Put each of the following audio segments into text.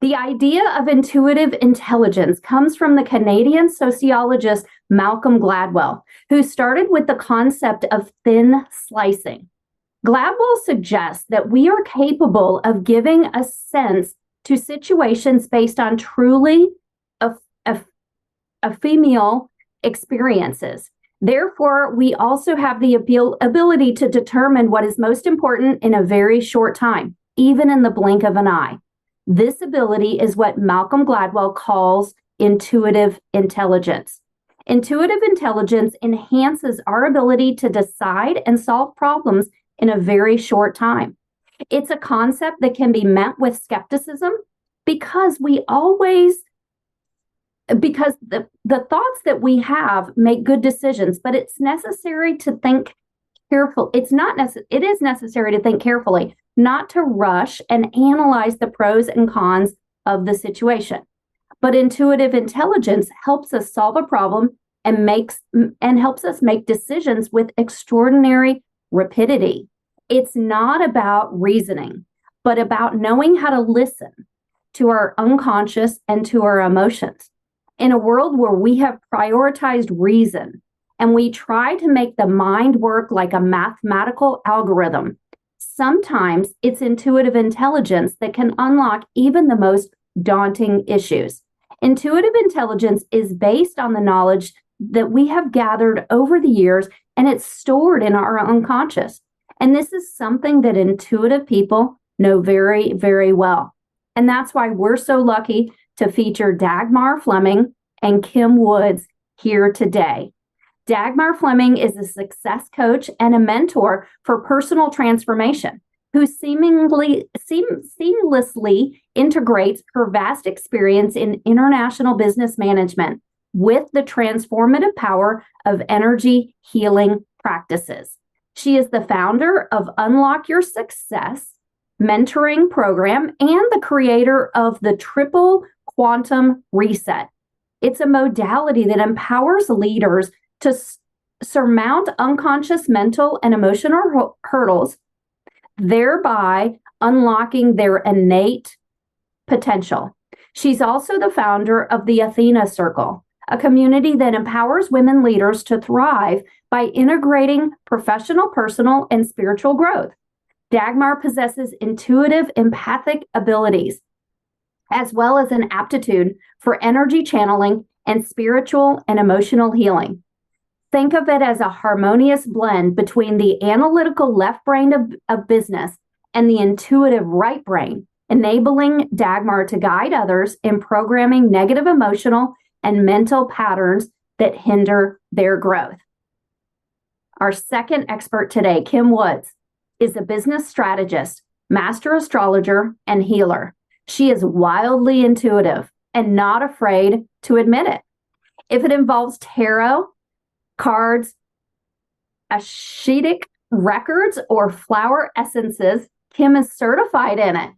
The idea of intuitive intelligence comes from the Canadian sociologist Malcolm Gladwell, who started with the concept of thin slicing. Gladwell suggests that we are capable of giving a sense to situations based on truly ephemeral experiences. Therefore, we also have the ability to determine what is most important in a very short time, even in the blink of an eye. This ability is what Malcolm Gladwell calls intuitive intelligence. Intuitive intelligence enhances our ability to decide and solve problems in a very short time. It's a concept that can be met with skepticism because the thoughts that we have make good decisions, but it's necessary to think careful. It is necessary to think carefully, not to rush and analyze the pros and cons of the situation. But intuitive intelligence helps us solve a problem and helps us make decisions with extraordinary rapidity. It's not about reasoning, but about knowing how to listen to our unconscious and to our emotions. In a world where we have prioritized reason and we try to make the mind work like a mathematical algorithm, sometimes it's intuitive intelligence that can unlock even the most daunting issues. Intuitive intelligence is based on the knowledge that we have gathered over the years, and it's stored in our unconscious. And this is something that intuitive people know very, very well. And that's why we're so lucky to feature Dagmar Fleming and Kim Woods here today. Dagmar Fleming is a success coach and a mentor for personal transformation who seamlessly integrates her vast experience in international business management with the transformative power of energy healing practices. She is the founder of Unlock Your Success mentoring program and the creator of the Triple Quantum Reset. It's a modality that empowers leaders to surmount unconscious mental and emotional hurdles, thereby unlocking their innate potential. She's also the founder of the Athena Circle, a community that empowers women leaders to thrive by integrating professional, personal, and spiritual growth. Dagmar possesses intuitive, empathic abilities, as well as an aptitude for energy channeling and spiritual and emotional healing. Think of it as a harmonious blend between the analytical left brain of business and the intuitive right brain, enabling Dagmar to guide others in programming negative emotional and mental patterns that hinder their growth. Our second expert today, Kim Woods, is a business strategist, master astrologer, and healer. She is wildly intuitive and not afraid to admit it. If it involves tarot, cards, Ashitic records, or flower essences, Kim is certified in it.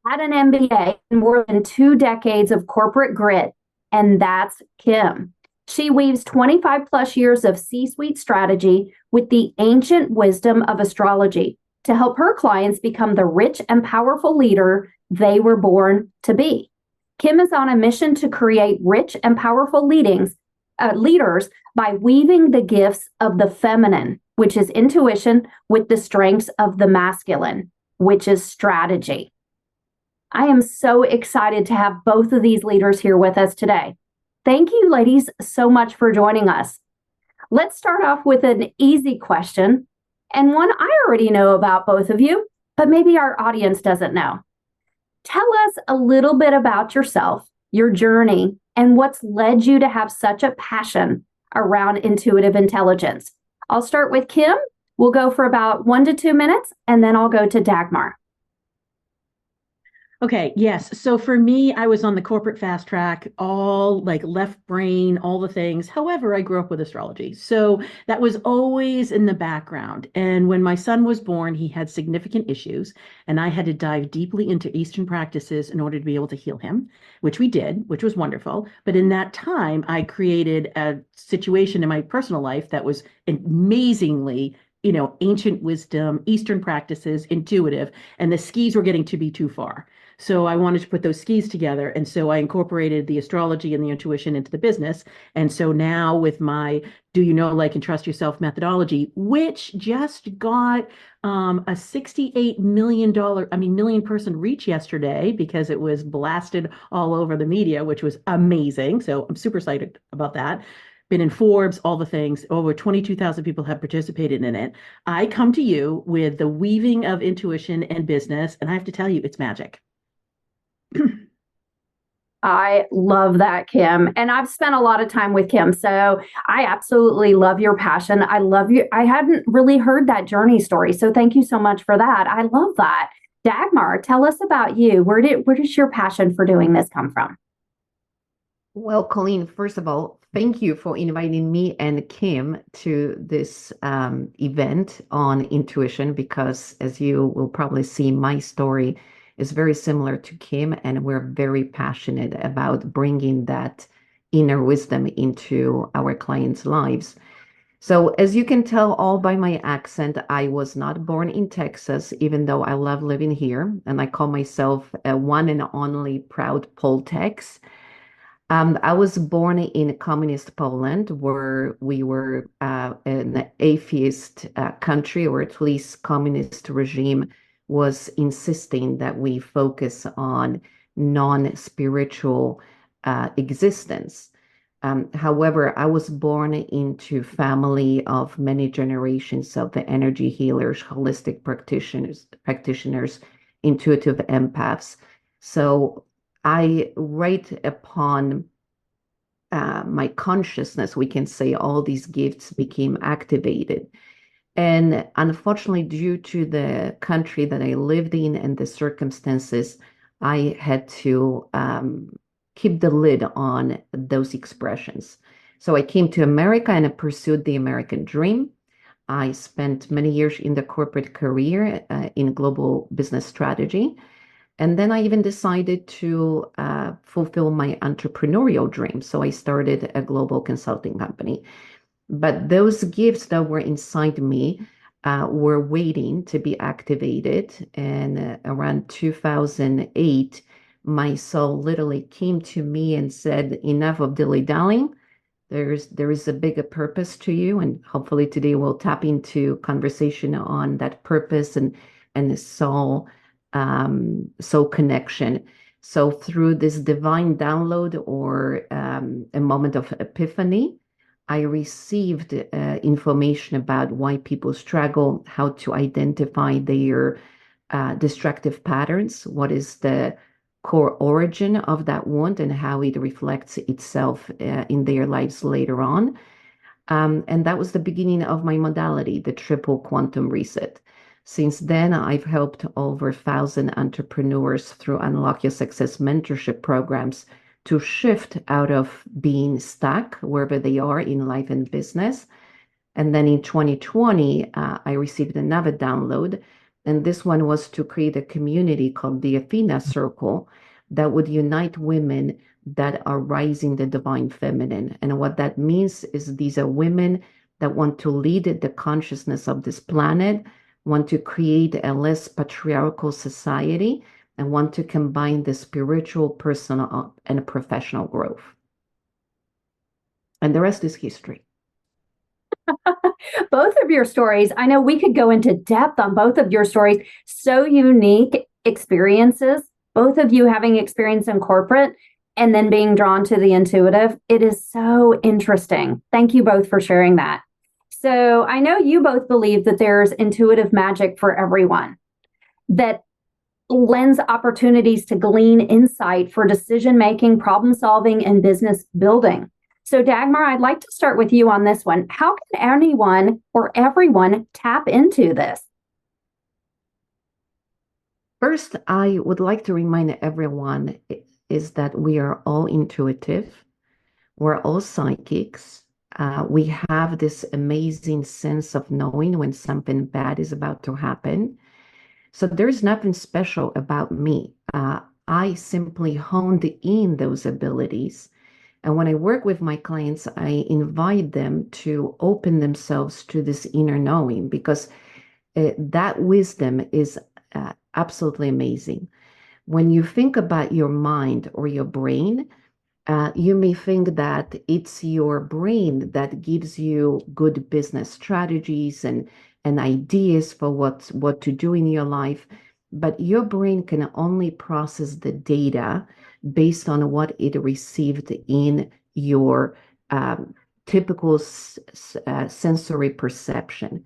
Had an MBA and more than 2 decades of corporate grit, and that's Kim. She weaves 25 plus years of C-suite strategy with the ancient wisdom of astrology to help her clients become the rich and powerful leader they were born to be. Kim is on a mission to create rich and powerful leaders by weaving the gifts of the feminine, which is intuition, with the strengths of the masculine, which is strategy. I am so excited to have both of these leaders here with us today. Thank you, ladies, so much for joining us. Let's start off with an easy question, and one I already know about both of you, but maybe our audience doesn't know. Tell us a little bit about yourself, your journey, and what's led you to have such a passion around intuitive intelligence. I'll start with Kim. We'll go for about 1 to 2 minutes, and then I'll go to Dagmar. Okay, yes. So for me, I was on the corporate fast track, all like left brain, all the things. However, I grew up with astrology. So that was always in the background. And when my son was born, he had significant issues, and I had to dive deeply into Eastern practices in order to be able to heal him, which we did, which was wonderful. But in that time, I created a situation in my personal life that was amazingly ancient wisdom, Eastern practices, intuitive, and the skis were getting to be too far. So I wanted to put those skis together. And so I incorporated the astrology and the intuition into the business. And so now with my do you know, like, and trust yourself methodology, which just got a $68 million, million person reach yesterday because it was blasted all over the media, which was amazing. So I'm super excited about that. Been in Forbes, all the things. Over 22,000 people have participated in it. I come to you with the weaving of intuition and business, and I have to tell you, it's magic. I love that, Kim. And I've spent a lot of time with Kim. So I absolutely love your passion. I love you. I hadn't really heard that journey story. So thank you so much for that. I love that. Dagmar, tell us about you. Where does your passion for doing this come from? Well, Colleen, first of all, thank you for inviting me and Kim to this event on intuition, because as you will probably see, my story is very similar to Kim, and we're very passionate about bringing that inner wisdom into our clients' lives. So, as you can tell all by my accent, I was not born in Texas, even though I love living here, and I call myself a one and only proud Poltex. I was born in communist Poland, where we were an atheist country, or at least communist regime was insisting that we focus on non-spiritual existence. However, I was born into family of many generations of the energy healers, holistic practitioners, intuitive empaths. So I, right upon my consciousness, we can say all these gifts became activated. And unfortunately, due to the country that I lived in and the circumstances, I had to keep the lid on those expressions. So I came to America and I pursued the American dream. I spent many years in the corporate career in global business strategy. And then I even decided to fulfill my entrepreneurial dream. So I started a global consulting company. But those gifts that were inside me were waiting to be activated. And around 2008, my soul literally came to me and said, enough of dilly-dallying. There is a bigger purpose to you. And hopefully today we'll tap into conversation on that purpose and the soul connection. So through this divine download, or a moment of epiphany, I received information about why people struggle, how to identify their destructive patterns, what is the core origin of that wound, and how it reflects itself in their lives later on. And that was the beginning of my modality, the triple quantum reset. Since then, I've helped over 1,000 entrepreneurs through Unlock Your Success mentorship programs to shift out of being stuck wherever they are in life and business. And then in 2020, I received another download. And this one was to create a community called the Athena Circle that would unite women that are rising the divine feminine. And what that means is these are women that want to lead the consciousness of this planet, want to create a less patriarchal society, and want to combine the spiritual, personal, and professional growth. And the rest is history. Both of your stories, I know we could go into depth on both of your stories. So unique experiences, both of you having experience in corporate and then being drawn to the intuitive. It is so interesting. Thank you both for sharing that. So I know you both believe that there's intuitive magic for everyone, that lends opportunities to glean insight for decision making, problem solving, and business building. So Dagmar, I'd like to start with you on this one. How can anyone or everyone tap into this? First, I would like to remind everyone is that we are all intuitive. We're all psychics. We have this amazing sense of knowing when something bad is about to happen. So there's nothing special about me. I simply honed in those abilities. And when I work with my clients, I invite them to open themselves to this inner knowing, because that wisdom is absolutely amazing. When you think about your mind or your brain, you may think that it's your brain that gives you good business strategies and ideas for what to do in your life, but your brain can only process the data based on what it received in your typical sensory perception.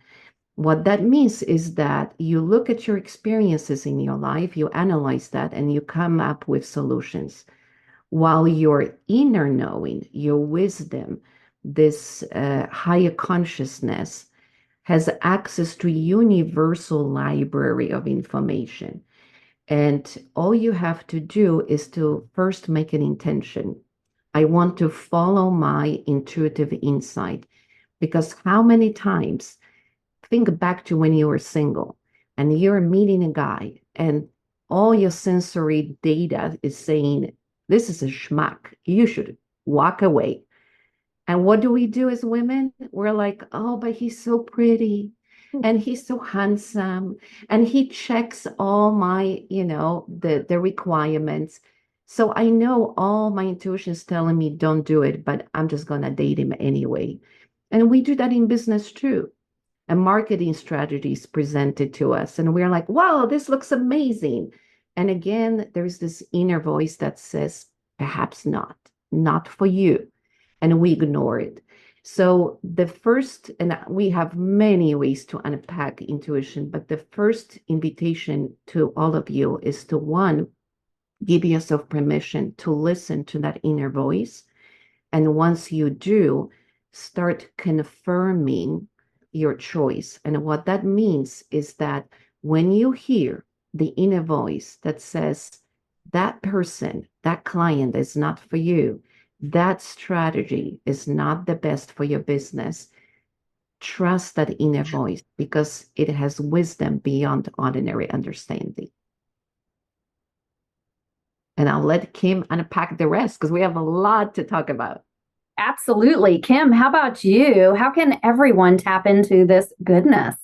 What that means is that you look at your experiences in your life, you analyze that, and you come up with solutions. While your inner knowing, your wisdom, this higher consciousness has access to universal library of information. And all you have to do is to first make an intention. I want to follow my intuitive insight. Because how many times, think back to when you were single and you're meeting a guy and all your sensory data is saying, this is a schmuck. You should walk away. And what do we do as women? We're like, oh, but he's so pretty and he's so handsome and he checks all my, the requirements. So I know all my intuition is telling me don't do it, but I'm just going to date him anyway. And we do that in business too. And marketing strategies presented to us. And we're like, wow, this looks amazing. And again, there's this inner voice that says, perhaps not for you. And we ignore it. So the first, and we have many ways to unpack intuition, but the first invitation to all of you is to, one, give yourself permission to listen to that inner voice. And once you do, start confirming your choice. And what that means is that when you hear the inner voice that says, that person, that client is not for you, that strategy is not the best for your business, trust that inner voice because it has wisdom beyond ordinary understanding. And I'll let Kim unpack the rest because we have a lot to talk about. Absolutely. Kim, how about you? How can everyone tap into this goodness?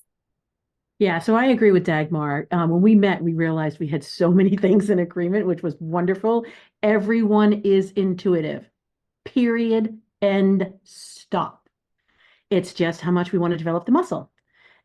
Yeah, so I agree with Dagmar. When we met, we realized we had so many things in agreement, which was wonderful. Everyone is intuitive, period, end, stop. It's just how much we want to develop the muscle.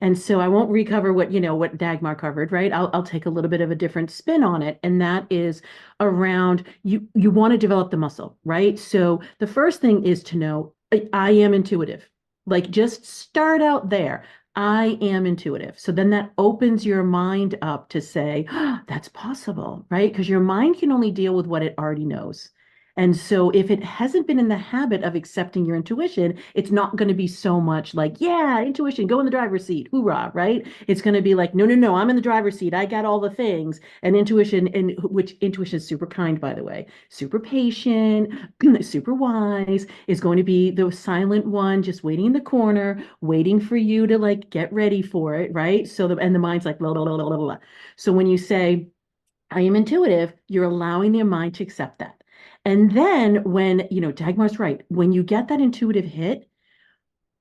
And so I won't recover what Dagmar covered, right? I'll take a little bit of a different spin on it. And that is around you want to develop the muscle, right? So the first thing is to know I am intuitive. Like just start out there. I am intuitive. So then that opens your mind up to say, oh, that's possible, right? Because your mind can only deal with what it already knows. And so if it hasn't been in the habit of accepting your intuition, it's not going to be so much like, yeah, intuition, go in the driver's seat, hoorah, right? It's going to be like, no, no, no, I'm in the driver's seat. I got all the things. And intuition, which intuition is super kind, by the way, super patient, super wise, is going to be the silent one, just waiting in the corner, waiting for you to like get ready for it, right? And the mind's like, blah, blah, blah, blah, blah. So when you say, I am intuitive, you're allowing your mind to accept that. And then when, Dagmar's right, when you get that intuitive hit,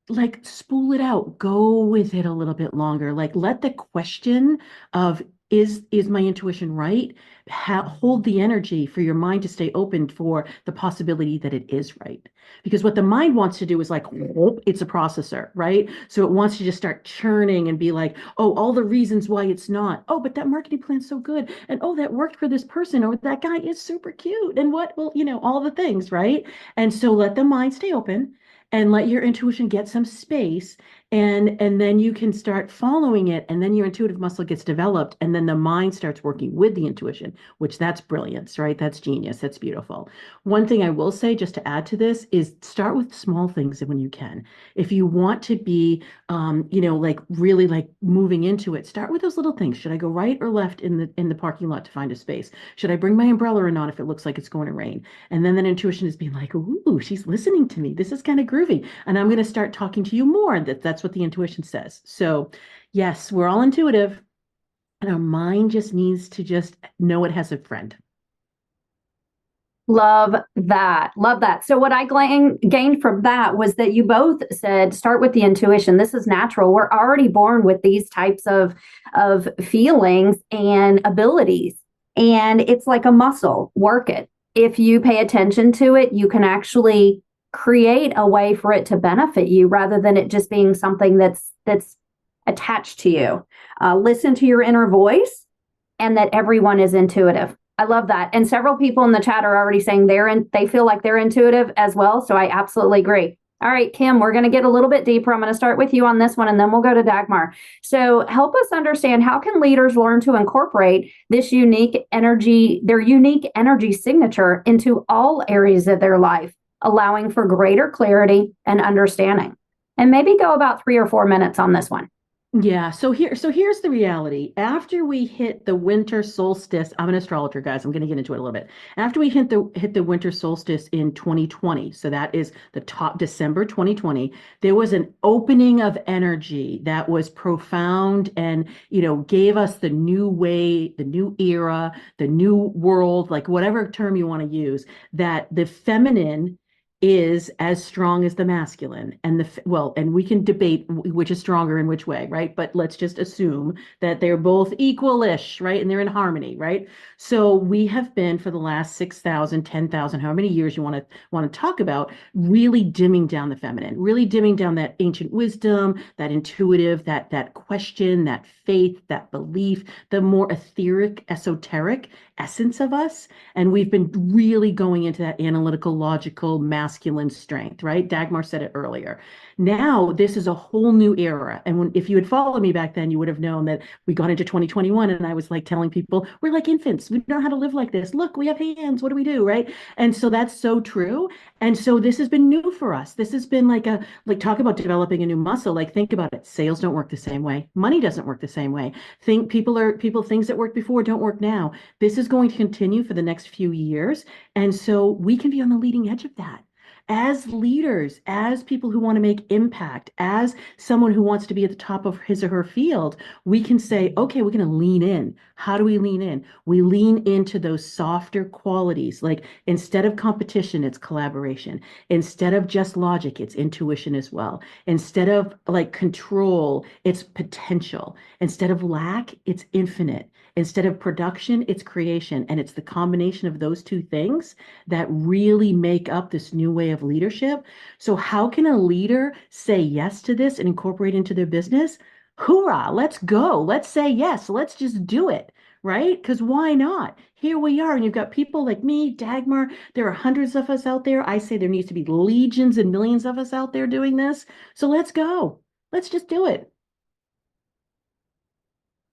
like spool it out, go with it a little bit longer. Like let the question of is my intuition right? Hold the energy for your mind to stay open for the possibility that it is right. Because what the mind wants to do is like, whoop, it's a processor, right? So it wants to just start churning and be like, oh, all the reasons why it's not. Oh, but that marketing plan's so good. And oh, that worked for this person, or that guy is super cute. And what, well, all the things, right? And so let the mind stay open and let your intuition get some space, and then you can start following it, and then your intuitive muscle gets developed, and then the mind starts working with the intuition, which that's brilliance, right? That's genius. That's beautiful. One thing I will say just to add to this is start with small things when you can. If you want to be like really like moving into it, start with those little things. Should I go right or left in the parking lot to find a space? Should I bring my umbrella or not if it looks like it's going to rain? And then that intuition is being like, ooh, she's listening to me. This is kind of groovy. And I'm going to start talking to you more. That's what the intuition says. So yes, we're all intuitive. And our mind just needs to just know it has a friend. Love that. Love that. So what I gained from that was that you both said, start with the intuition. This is natural. We're already born with these types of feelings and abilities. And it's like a muscle. Work it. If you pay attention to it, you can actually create a way for it to benefit you rather than it just being something that's attached to you. Listen to your inner voice, and that everyone is intuitive. I love that. And several people in the chat are already saying they feel like they're intuitive as well. So I absolutely agree. All right, Kim, we're going to get a little bit deeper. I'm going to start with you on this one, and then we'll go to Dagmar. So help us understand, how can leaders learn to incorporate this unique energy, their unique energy signature, into all areas of their life, allowing for greater clarity and understanding? And maybe go about 3 or 4 minutes on this one. Yeah, so here's the reality. After we hit the winter solstice, I'm an astrologer, guys. I'm going to get into it a little bit. After we hit the winter solstice in 2020, so that is the top December 2020, there was an opening of energy that was profound and, gave us the new way, the new era, the new world, like whatever term you want to use, that the feminine is as strong as the masculine, and and we can debate which is stronger in which way, right? But let's just assume that they're both equalish, right? And they're in harmony, right? So we have been, for the last 6,000, 10,000, however many years you want to talk about, really dimming down the feminine, really dimming down that ancient wisdom, that intuitive, that question, that faith, that belief, the more etheric, esoteric essence of us. And we've been really going into that analytical, logical, masculine strength, right? Dagmar said it earlier. Now, this is a whole new era. And if you had followed me back then, you would have known that we got into 2021 and I was like telling people, we're like infants. We don't know how to live like this. Look, we have hands. What do we do, right? And so that's so true. And so this has been new for us. This has been like talk about developing a new muscle. Like, think about it. Sales don't work the same way. Money doesn't work the same way. Things that worked before don't work now. This is going to continue for the next few years. And so we can be on the leading edge of that. As leaders, as people who want to make impact, as someone who wants to be at the top of his or her field, we can say, okay, we're going to lean in. How do we lean in? We lean into those softer qualities. Like, instead of competition, it's collaboration. Instead of just logic, it's intuition as well. Instead of like control, it's potential. Instead of lack, it's infinite. Instead of production, it's creation. And it's the combination of those two things that really make up this new way of leadership. So how can a leader say yes to this and incorporate into their business? Hoorah, let's go. Let's say yes. Let's just do it, right? Because why not? Here we are. And you've got people like me, Dagmar. There are hundreds of us out there. I say there needs to be legions and millions of us out there doing this. So let's go. Let's just do it.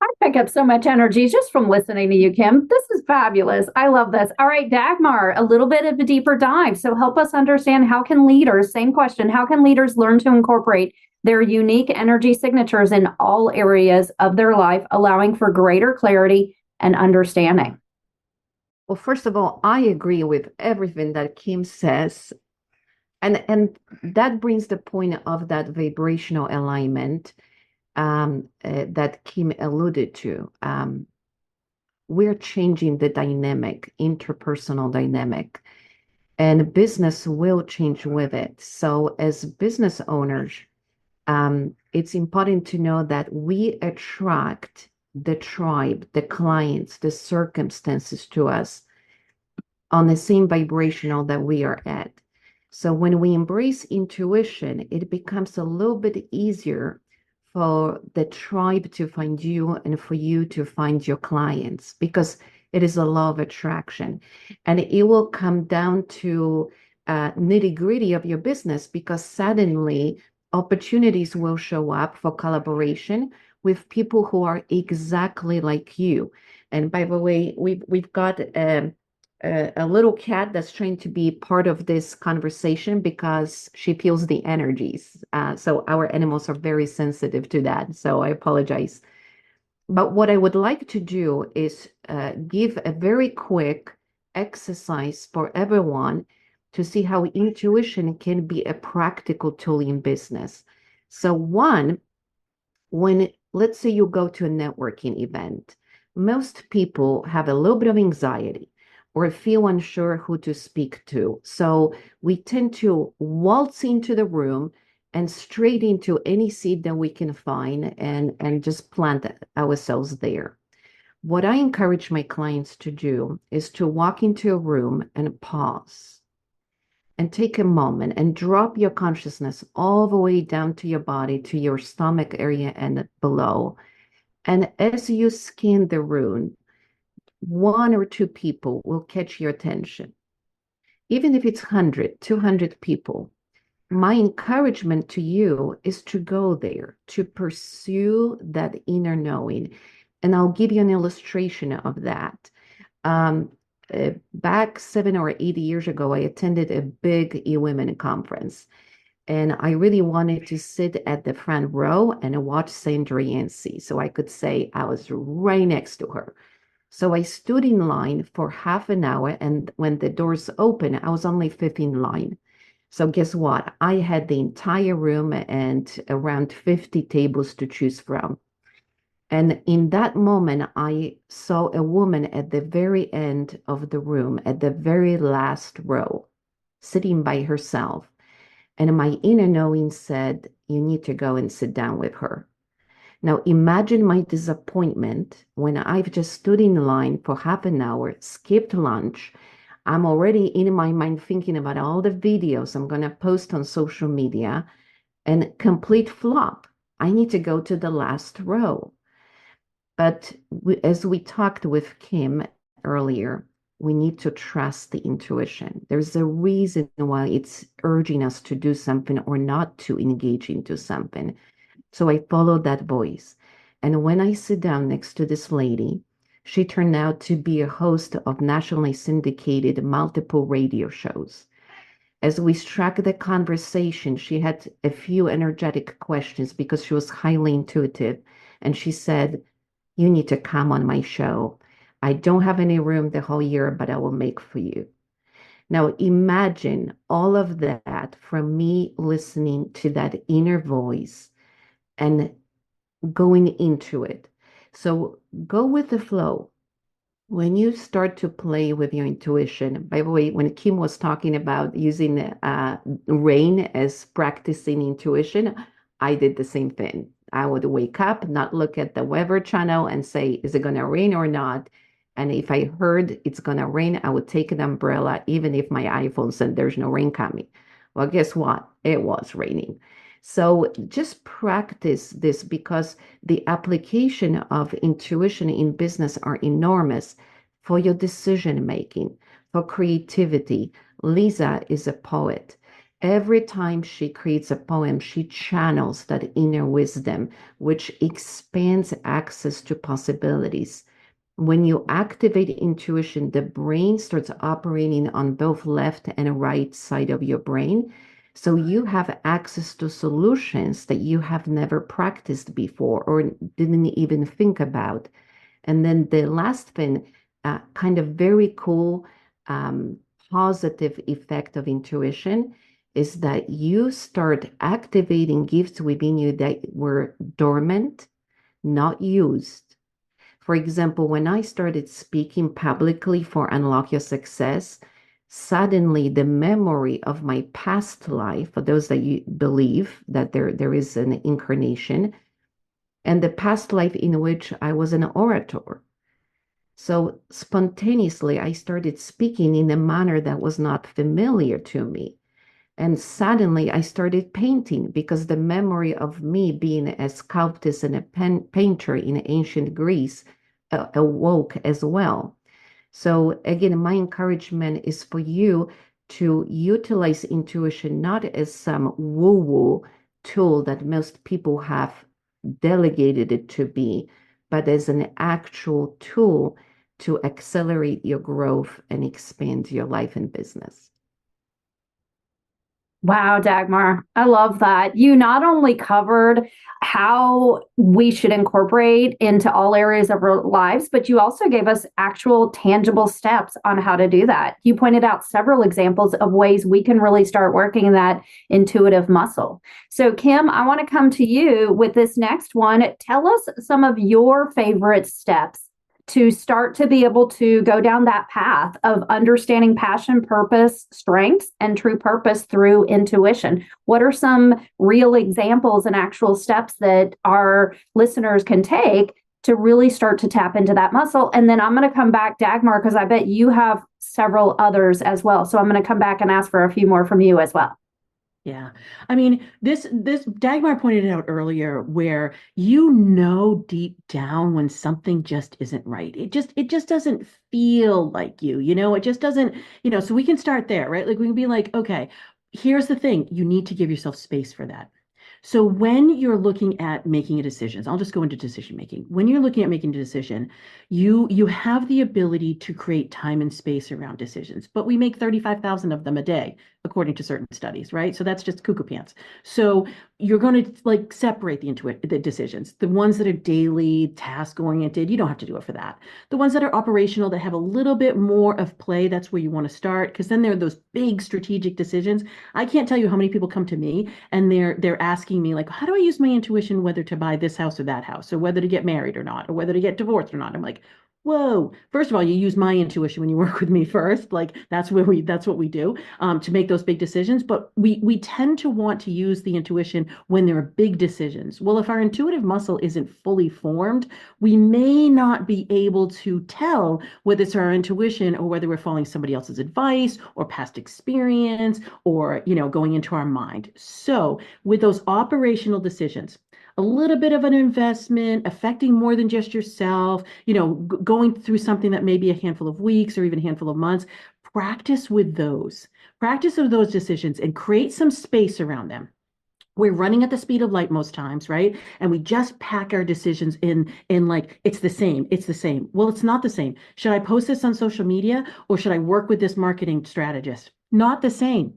I pick up so much energy just from listening to you, Kim. This is fabulous. I love this. All right, Dagmar, a little bit of a deeper dive. So help us understand, how can leaders, same question, how can leaders learn to incorporate their unique energy signatures in all areas of their life, allowing for greater clarity and understanding? Well, first of all, I agree with everything that Kim says. And that brings the point of that vibrational alignment that Kim alluded to. We're changing the dynamic, interpersonal dynamic, and business will change with it. So as business owners, it's important to know that we attract the tribe, the clients, the circumstances to us on the same vibrational that we are at. So when we embrace intuition, it becomes a little bit easier for the tribe to find you and for you to find your clients, because it is a law of attraction. And it will come down to nitty-gritty of your business, because suddenly opportunities will show up for collaboration with people who are exactly like you. And by the way, we've got a little cat that's trying to be part of this conversation because she feels the energies. So our animals are very sensitive to that. So I apologize. But what I would like to do is give a very quick exercise for everyone to see how intuition can be a practical tool in business. So one, let's say you go to a networking event, most people have a little bit of anxiety or feel unsure who to speak to. So we tend to waltz into the room and straight into any seat that we can find and just plant ourselves there. What I encourage my clients to do is to walk into a room and pause and take a moment and drop your consciousness all the way down to your body, to your stomach area and below. And as you scan the room, one or two people will catch your attention. Even if it's 100, 200 people, my encouragement to you is to go there, to pursue that inner knowing. And I'll give you an illustration of that. Back 7 or 8 years ago, I attended a big e-women conference, and I really wanted to sit at the front row and watch Sandra Yancey, so I could say I was right next to her. So I stood in line for half an hour, and when the doors opened, I was only fifth in line. So guess what? I had the entire room and around 50 tables to choose from. And in that moment, I saw a woman at the very end of the room, at the very last row, sitting by herself. And my inner knowing said, you need to go and sit down with her. Now imagine my disappointment when I've just stood in line for half an hour, skipped lunch. I'm already in my mind thinking about all the videos I'm going to post on social media, and complete flop. I need to go to the last row. But as we talked with Kim earlier, we need to trust the intuition. There's a reason why it's urging us to do something or not to engage into something. So I followed that voice. And when I sit down next to this lady, she turned out to be a host of nationally syndicated multiple radio shows. As we struck the conversation, she had a few energetic questions because she was highly intuitive. And she said, you need to come on my show. I don't have any room the whole year, but I will make for you. Now imagine all of that from me listening to that inner voice and going into it. So go with the flow. When you start to play with your intuition, by the way, when Kim was talking about using rain as practicing intuition, I did the same thing. I would wake up, not look at the weather channel and say, is it going to rain or not? And if I heard it's going to rain, I would take an umbrella, even if my iPhone said there's no rain coming. Well, guess what? It was raining. So just practice this, because the application of intuition in business are enormous for your decision making, for creativity. Lisa is a poet. Every time she creates a poem, she channels that inner wisdom, which expands access to possibilities. When you activate intuition, the brain starts operating on both left and right side of your brain. So you have access to solutions that you have never practiced before or didn't even think about. And then the last thing, kind of very cool, positive effect of intuition is that you start activating gifts within you that were dormant, not used. For example, when I started speaking publicly for Unlock Your Success, suddenly the memory of my past life, for those that you believe that there is an incarnation, and the past life in which I was an orator. So spontaneously, I started speaking in a manner that was not familiar to me. And suddenly I started painting because the memory of me being a sculptor and a painter in ancient Greece awoke as well. So again, my encouragement is for you to utilize intuition not as some woo-woo tool that most people have delegated it to be, but as an actual tool to accelerate your growth and expand your life and business. Wow, Dagmar, I love that. You not only covered how we should incorporate into all areas of our lives, but you also gave us actual tangible steps on how to do that. You pointed out several examples of ways we can really start working that intuitive muscle. So, Kim, I want to come to you with this next one. Tell us some of your favorite steps to start to be able to go down that path of understanding passion, purpose, strengths, and true purpose through intuition. What are some real examples and actual steps that our listeners can take to really start to tap into that muscle. And then I'm going to come back, Dagmar, because I bet you have several others as well. So I'm going to come back and ask for a few more from you as well. Yeah. I mean, this Dagmar pointed it out earlier where deep down when something just isn't right. It just doesn't feel like it just doesn't, so we can start there, right? Like we can be like, okay, here's the thing. You need to give yourself space for that. So when you're looking at making a decision, I'll just go into decision making. When you're looking at making a decision, you have the ability to create time and space around decisions, but we make 35,000 of them a day, according to certain studies, right? So that's just cuckoo pants. So you're going to like separate the decisions, the ones that are daily task oriented. You don't have to do it for that. The ones that are operational that have a little bit more of play, that's where you want to start. Because then there are those big strategic decisions. I can't tell you how many people come to me and they're asking me like, how do I use my intuition whether to buy this house or that house, or whether to get married or not, or whether to get divorced or not? I'm like, whoa, first of all, you use my intuition when you work with me first. Like that's what we do to make those big decisions. But we tend to want to use the intuition when there are big decisions. Well, if our intuitive muscle isn't fully formed, we may not be able to tell whether it's our intuition or whether we're following somebody else's advice or past experience or, going into our mind. So with those operational decisions, a little bit of an investment affecting more than just yourself, going through something that may be a handful of weeks or even a handful of months, practice with those decisions and create some space around them. We're running at the speed of light most times, right? And we just pack our decisions in like, it's the same. Well, it's not the same. Should I post this on social media or should I work with this marketing strategist? Not the same.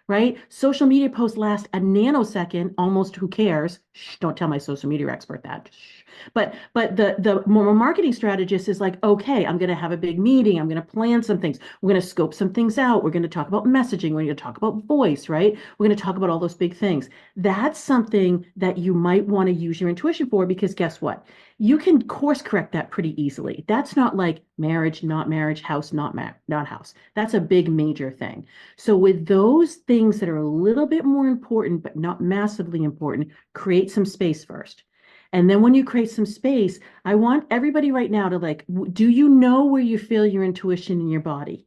Right? Social media posts last a nanosecond, almost who cares? Shh, don't tell my social media expert that. Shh. But the more marketing strategist is like, okay, I'm going to have a big meeting. I'm going to plan some things. We're going to scope some things out. We're going to talk about messaging. We're going to talk about voice, right? We're going to talk about all those big things. That's something that you might want to use your intuition for, because guess what? You can course correct that pretty easily. That's not like marriage, not marriage, house, not house. That's a big major thing. So with those things that are a little bit more important, but not massively important, create some space first. And then when you create some space, I want everybody right now to like, do you know where you feel your intuition in your body?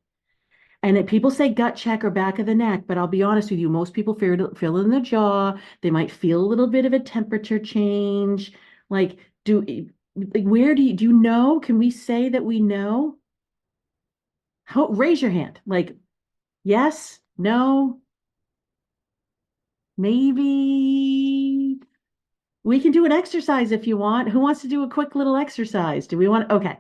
And if people say gut check or back of the neck, but I'll be honest with you, most people feel it in the jaw. They might feel a little bit of a temperature change. Like, where do you know? Can we say that we know? Raise your hand. Like, yes, no, maybe. We can do an exercise if you want. Who wants to do a quick little exercise? Do we want? Okay.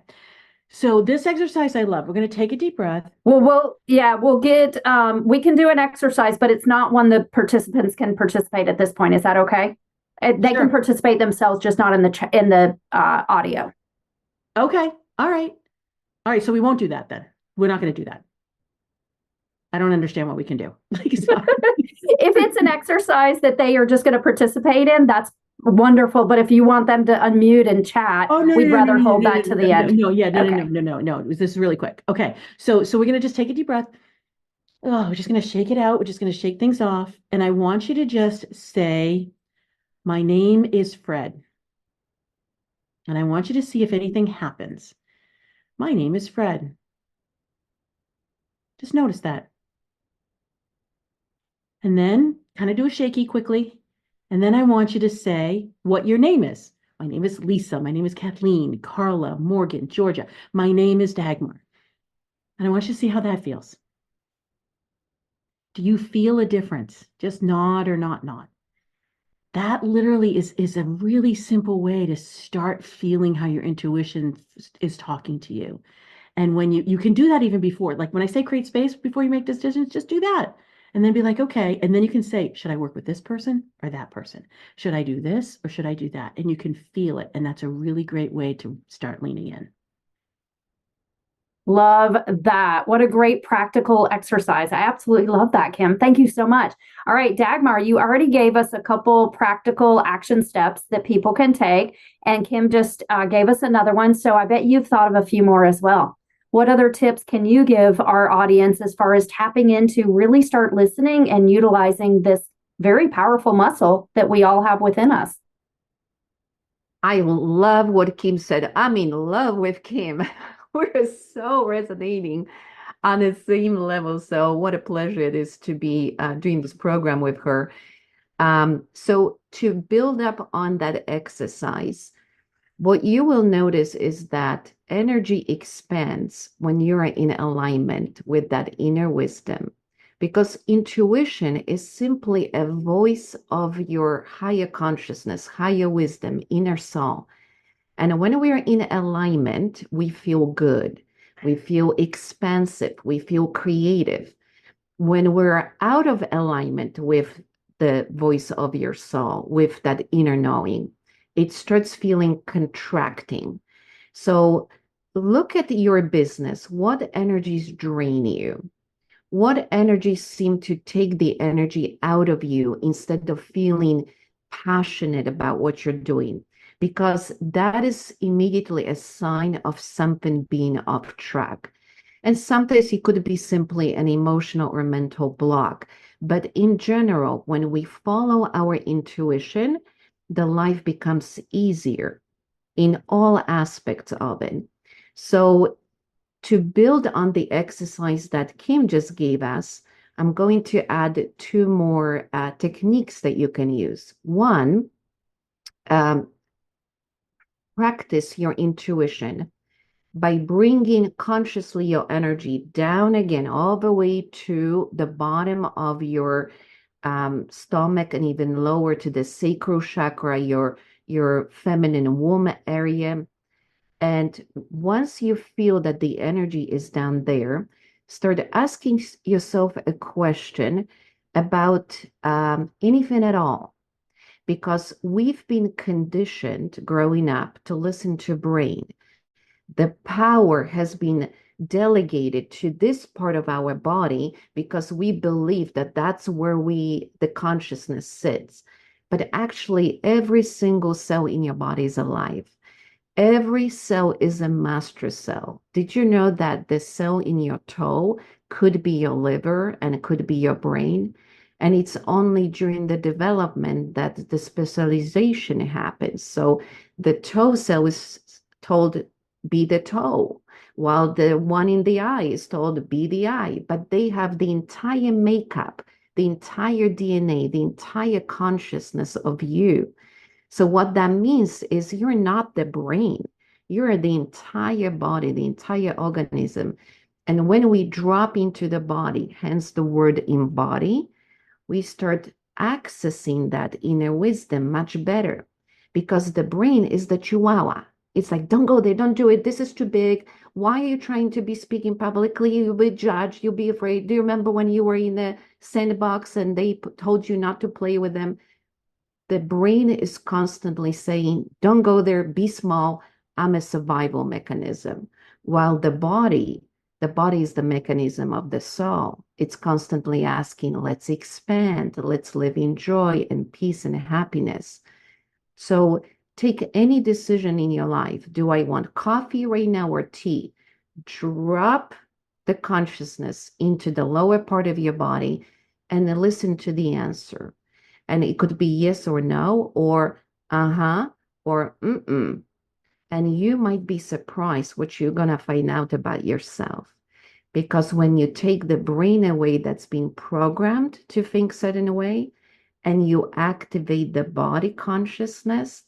So this exercise I love. We're going to take a deep breath. We'll get, we can do an exercise, but it's not one the participants can participate at this point. Is that okay? They can participate themselves, just not in the audio. Okay. All right. So we won't do that then. We're not going to do that. I don't understand what we can do. If it's an exercise that they are just going to participate in, that's wonderful. But if you want them to unmute and chat, we'd rather hold that to the end. No. This is really quick. Okay. So we're going to just take a deep breath. Oh, we're just going to shake it out. We're just going to shake things off. And I want you to just say, my name is Fred. And I want you to see if anything happens. My name is Fred. Just notice that. And then kind of do a shaky quickly. And then I want you to say what your name is. My name is Lisa. My name is Kathleen, Carla, Morgan, Georgia. My name is Dagmar. And I want you to see how that feels. Do you feel a difference? Just nod or not nod. That literally is a really simple way to start feeling how your intuition is talking to you. And when you can do that even before, like when I say create space before you make decisions, just do that. And then be like, okay. And then you can say, should I work with this person or that person? Should I do this or should I do that? And you can feel it. And that's a really great way to start leaning in. Love that. What a great practical exercise. I absolutely love that, Kim. Thank you so much. All right, Dagmar, you already gave us a couple practical action steps that people can take. And Kim just gave us another one. So I bet you've thought of a few more as well. What other tips can you give our audience as far as tapping into really start listening and utilizing this very powerful muscle that we all have within us? I love what Kim said. I'm in love with Kim. We're so resonating on the same level. So, what a pleasure it is to be doing this program with her. So, to build up on that exercise, what you will notice is that energy expands when you're in alignment with that inner wisdom, because intuition is simply a voice of your higher consciousness, higher wisdom, inner soul. And when we are in alignment, we feel good, we feel expansive, we feel creative. When we're out of alignment with the voice of your soul, with that inner knowing, it starts feeling contracting. So look at your business. What energies drain you? What energies seem to take the energy out of you instead of feeling passionate about what you're doing? Because that is immediately a sign of something being off track. And sometimes it could be simply an emotional or mental block. But in general, when we follow our intuition, the life becomes easier in all aspects of it. So, to build on the exercise that Kim just gave us, I'm going to add two more techniques that you can use. One, um, practice your intuition by bringing consciously your energy down again, all the way to the bottom of your stomach and even lower to the sacral chakra, your feminine womb area. And once you feel that the energy is down there, start asking yourself a question about anything at all. Because we've been conditioned growing up to listen to brain. The power has been delegated to this part of our body because we believe that that's where the consciousness sits. But actually, every single cell in your body is alive. Every cell is a master cell. Did you know that the cell in your toe could be your liver and it could be your brain? And it's only during the development that the specialization happens. So the toe cell is told, be the toe, while the one in the eye is told, be the eye. But they have the entire makeup, the entire DNA, the entire consciousness of you. So what that means is you're not the brain. You're the entire body, the entire organism. And when we drop into the body, hence the word embody, we start accessing that inner wisdom much better, because the brain is the chihuahua. It's like, don't go there, don't do it. This is too big. Why are you trying to be speaking publicly? You'll be judged. You'll be afraid. Do you remember when you were in the sandbox and they told you not to play with them? The brain is constantly saying, don't go there, be small. I'm a survival mechanism. While the body is the mechanism of the soul. It's constantly asking, let's expand, let's live in joy and peace and happiness. So take any decision in your life. Do I want coffee right now or tea? Drop the consciousness into the lower part of your body and then listen to the answer. And it could be yes or no, or uh-huh, or mm-mm. And you might be surprised what you're going to find out about yourself. Because when you take the brain away that's been programmed to think certain way, and you activate the body consciousness,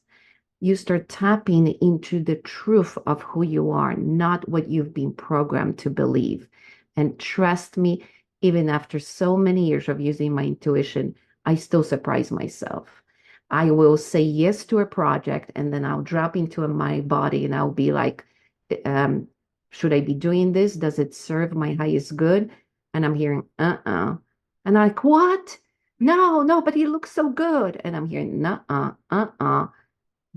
you start tapping into the truth of who you are, not what you've been programmed to believe. And trust me, even after so many years of using my intuition, I still surprise myself. I will say yes to a project and then I'll drop into my body and I'll be like, should I be doing this? Does it serve my highest good? And I'm hearing, uh-uh. And I'm like, what? No, no, but he looks so good. And I'm hearing, uh-uh, uh-uh.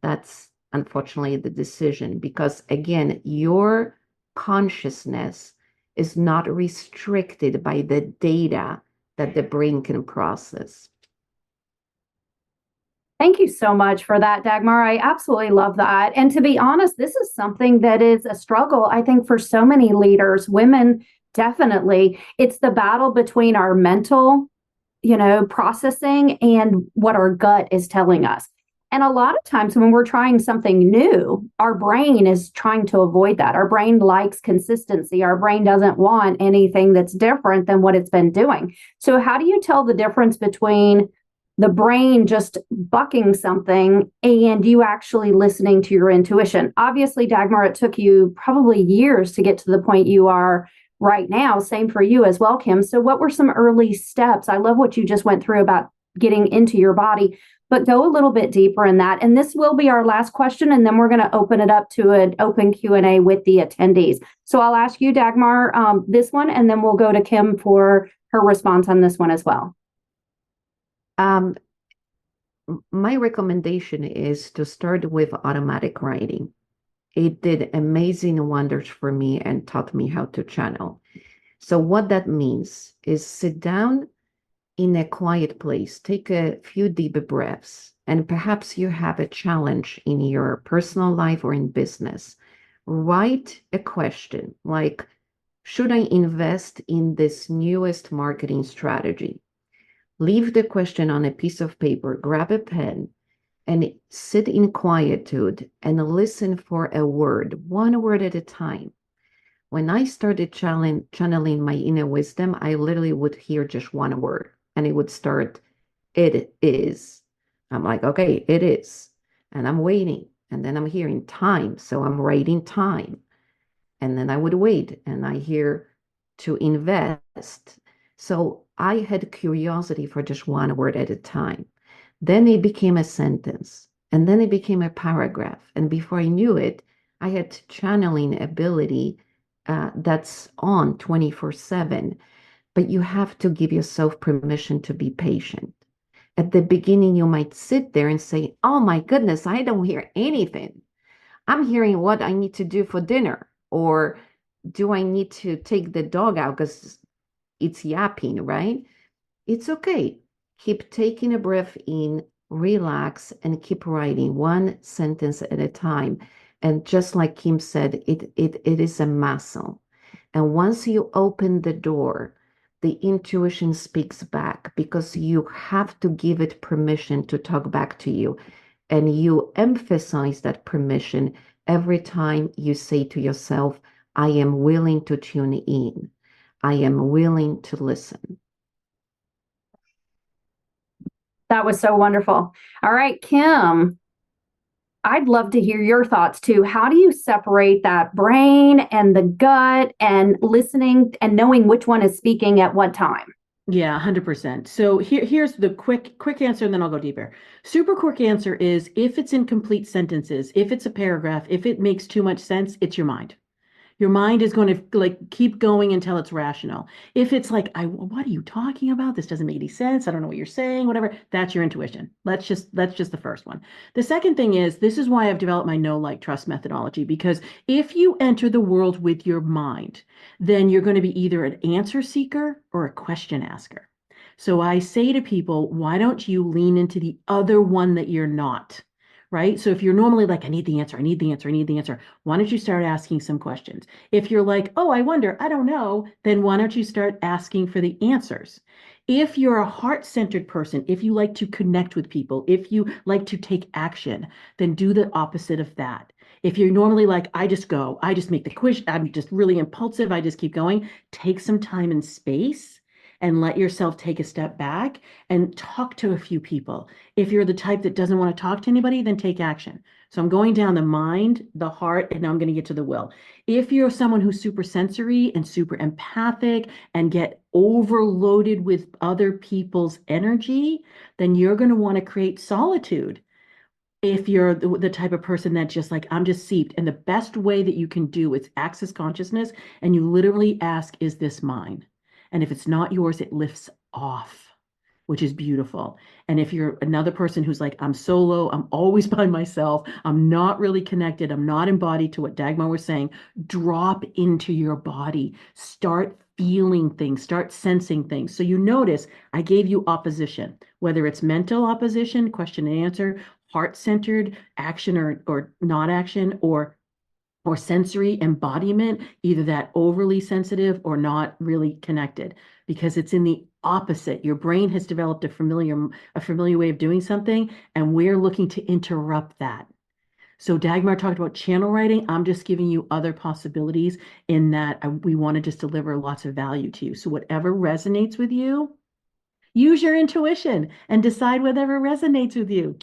That's unfortunately the decision, because again, your consciousness is not restricted by the data that the brain can process. Thank you so much for that, Dagmar. I absolutely love that. And to be honest, this is something that is a struggle, I think, for so many leaders, women, definitely. It's the battle between our mental, processing and what our gut is telling us. And a lot of times when we're trying something new, our brain is trying to avoid that. Our brain likes consistency. Our brain doesn't want anything that's different than what it's been doing. So, how do you tell the difference between the brain just bucking something and you actually listening to your intuition? Obviously, Dagmar, it took you probably years to get to the point you are right now. Same for you as well, Kim. So, what were some early steps? I love what you just went through about getting into your body, but go a little bit deeper in that. And this will be our last question, and then we're going to open it up to an open Q&A with the attendees. So I'll ask you, Dagmar, this one, and then we'll go to Kim for her response on this one as well. My recommendation is to start with automatic writing. It did amazing wonders for me and taught me how to channel. So what that means is sit down in a quiet place, take a few deep breaths, and perhaps you have a challenge in your personal life or in business. Write a question like, should I invest in this newest marketing strategy? Leave the question on a piece of paper, grab a pen, and sit in quietude and listen for a word, one word at a time. When I started channeling my inner wisdom, I literally would hear just one word. And it would start, it is. I'm like, okay, it is. And I'm waiting. And then I'm hearing time. So I'm writing time. And then I would wait. And I hear to invest. So I had curiosity for just one word at a time. Then it became a sentence. And then it became a paragraph. And before I knew it, I had channeling ability that's on 24/7. But you have to give yourself permission to be patient. At the beginning, you might sit there and say, oh my goodness, I don't hear anything. I'm hearing what I need to do for dinner. Or do I need to take the dog out because it's yapping, right? It's okay. Keep taking a breath in, relax, and keep writing one sentence at a time. And just like Kim said, it is a muscle. And once you open the door, the intuition speaks back because you have to give it permission to talk back to you. And you emphasize that permission every time you say to yourself, I am willing to tune in. I am willing to listen. That was so wonderful. All right, Kim, I'd love to hear your thoughts too. How do you separate that brain and the gut and listening and knowing which one is speaking at what time? Yeah, 100%. So here's the quick answer, and then I'll go deeper. Super quick answer is if it's in complete sentences, if it's a paragraph, if it makes too much sense, it's your mind. Your mind is going to like keep going until it's rational. If it's like, what are you talking about? This doesn't make any sense. I don't know what you're saying, whatever. That's your intuition. That's just the first one. The second thing is, this is why I've developed my know, like, trust methodology, because if you enter the world with your mind, then you're going to be either an answer seeker or a question asker. So I say to people, why don't you lean into the other one that you're not? Right? So if you're normally like, I need the answer, I need the answer, I need the answer, why don't you start asking some questions? If you're like, oh, I wonder, I don't know, then why don't you start asking for the answers? If you're a heart-centered person, if you like to connect with people, if you like to take action, then do the opposite of that. If you're normally like, I just go, I just make the quiz, I'm just really impulsive, I just keep going, take some time and space and let yourself take a step back and talk to a few people. If you're the type that doesn't want to talk to anybody, then take action. So I'm going down the mind, the heart, and now I'm going to get to the will. If you're someone who's super sensory and super empathic and get overloaded with other people's energy, then you're going to want to create solitude. If you're the type of person that just like, I'm just seeped. And the best way that you can do is access consciousness. And you literally ask, is this mine? And if it's not yours, it lifts off, which is beautiful. And if you're another person who's like, I'm solo, I'm always by myself, I'm not really connected, I'm not embodied, to what Dagmar was saying, drop into your body, start feeling things, start sensing things. So you notice I gave you opposition, whether it's mental opposition, question and answer, heart-centered, action or not action, or or sensory embodiment, either that overly sensitive or not really connected, because it's in the opposite. Your brain has developed a familiar way of doing something, and we're looking to interrupt that. So Dagmar talked about channel writing. I'm just giving you other possibilities in that we want to just deliver lots of value to you. So whatever resonates with you, use your intuition and decide whatever resonates with you.